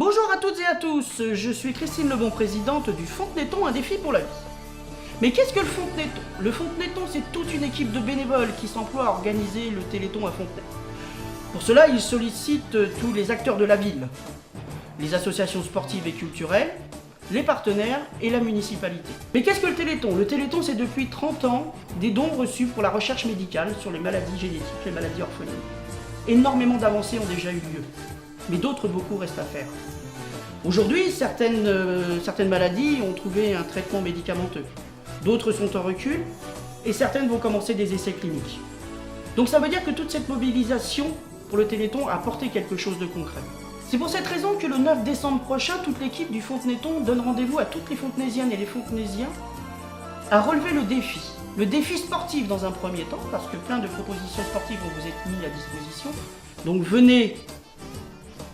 Bonjour à toutes et à tous, je suis Christine Lebon, présidente du Fontenay-Ton, un défi pour la vie. Mais qu'est-ce que le Fontenay-Ton? Le Fontenay-Ton, c'est toute une équipe de bénévoles qui s'emploie à organiser le Téléthon à Fontenay. Pour cela, ils sollicitent tous les acteurs de la ville, les associations sportives et culturelles, les partenaires et la municipalité. Mais qu'est-ce que le Téléthon? Le Téléthon, c'est depuis 30 ans des dons reçus pour la recherche médicale sur les maladies génétiques, les maladies orphelines. Énormément d'avancées ont déjà eu lieu, mais d'autres beaucoup restent à faire. Aujourd'hui, certaines maladies ont trouvé un traitement médicamenteux, d'autres sont en recul et certaines vont commencer des essais cliniques. Donc ça veut dire que toute cette mobilisation pour le Téléthon a apporté quelque chose de concret. C'est pour cette raison que le 9 décembre prochain, toute l'équipe du Fontenay-Ton donne rendez-vous à toutes les Fontenaysiennes et les Fontenaisiens à relever le défi sportif dans un premier temps, parce que plein de propositions sportives vont vous être mises à disposition. Donc venez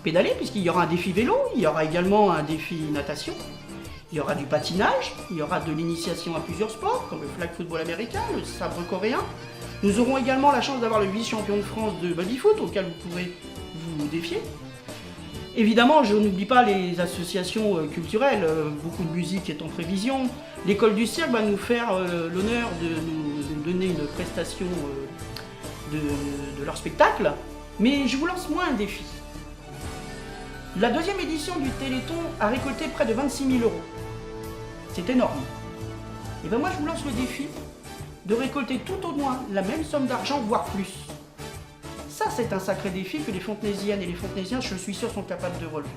pédaler, puisqu'il y aura un défi vélo, il y aura également un défi natation, il y aura du patinage, il y aura de l'initiation à plusieurs sports, comme le flag football américain, le sabre coréen. Nous aurons également la chance d'avoir le vice-champion de France de baby-foot, auquel vous pourrez vous défier. Évidemment, je n'oublie pas les associations culturelles, beaucoup de musique est en prévision. L'école du cirque va nous faire l'honneur de nous donner une prestation de leur spectacle. Mais je vous lance moi un défi. La deuxième édition du Téléthon a récolté près de 26 000 €. C'est énorme. Et bien moi je vous lance le défi de récolter tout au moins la même somme d'argent, voire plus. Ça, c'est un sacré défi que les Fontenaisiennes et les Fontenaisiens, je suis sûr, sont capables de relever.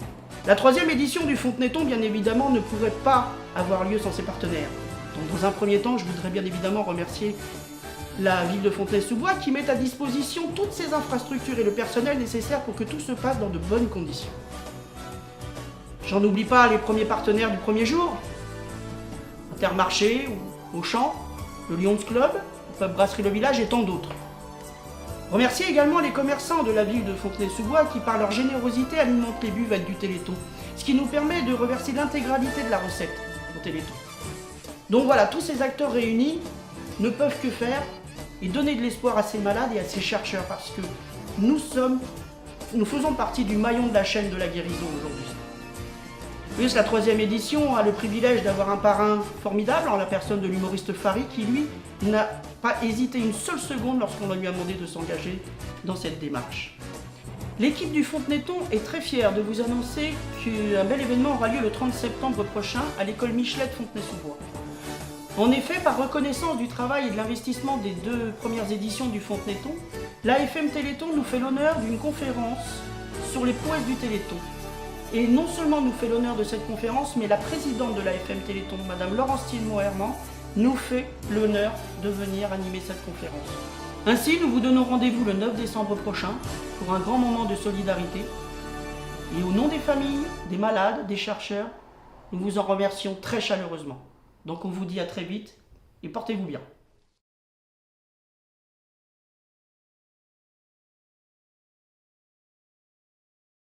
La troisième édition du Fontenay-Ton, bien évidemment, ne pourrait pas avoir lieu sans ses partenaires. Donc, dans un premier temps, je voudrais bien évidemment remercier la ville de Fontenay-sous-Bois qui met à disposition toutes ces infrastructures et le personnel nécessaire pour que tout se passe dans de bonnes conditions. J'en oublie pas les premiers partenaires du premier jour, Intermarché, Auchan, le Lions Club, le Pub Brasserie Le Village et tant d'autres. Remercier également les commerçants de la ville de Fontenay-sous-Bois qui, par leur générosité, alimentent les buvettes du Téléthon, ce qui nous permet de reverser l'intégralité de la recette au Téléthon. Donc voilà, tous ces acteurs réunis ne peuvent que faire et donner de l'espoir à ces malades et à ces chercheurs, parce que nous faisons partie du maillon de la chaîne de la guérison aujourd'hui. Plus la troisième édition a le privilège d'avoir un parrain formidable en la personne de l'humoriste Farid qui, lui, n'a pas hésité une seule seconde lorsqu'on lui a demandé de s'engager dans cette démarche. L'équipe du Fontenay-Ton est très fière de vous annoncer qu'un bel événement aura lieu le 30 septembre prochain à l'école Michelet Fontenay-sous-Bois. En effet, par reconnaissance du travail et de l'investissement des 2 premières éditions du Fontenay-Ton, l'AFM Téléthon nous fait l'honneur d'une conférence sur les prouesses du Téléthon. Et non seulement nous fait l'honneur de cette conférence, mais la présidente de l'AFM Téléthon, Madame Laurence Thielmo-Herman, nous fait l'honneur de venir animer cette conférence. Ainsi, nous vous donnons rendez-vous le 9 décembre prochain pour un grand moment de solidarité. Et au nom des familles, des malades, des chercheurs, nous vous en remercions très chaleureusement. Donc on vous dit à très vite et portez-vous bien.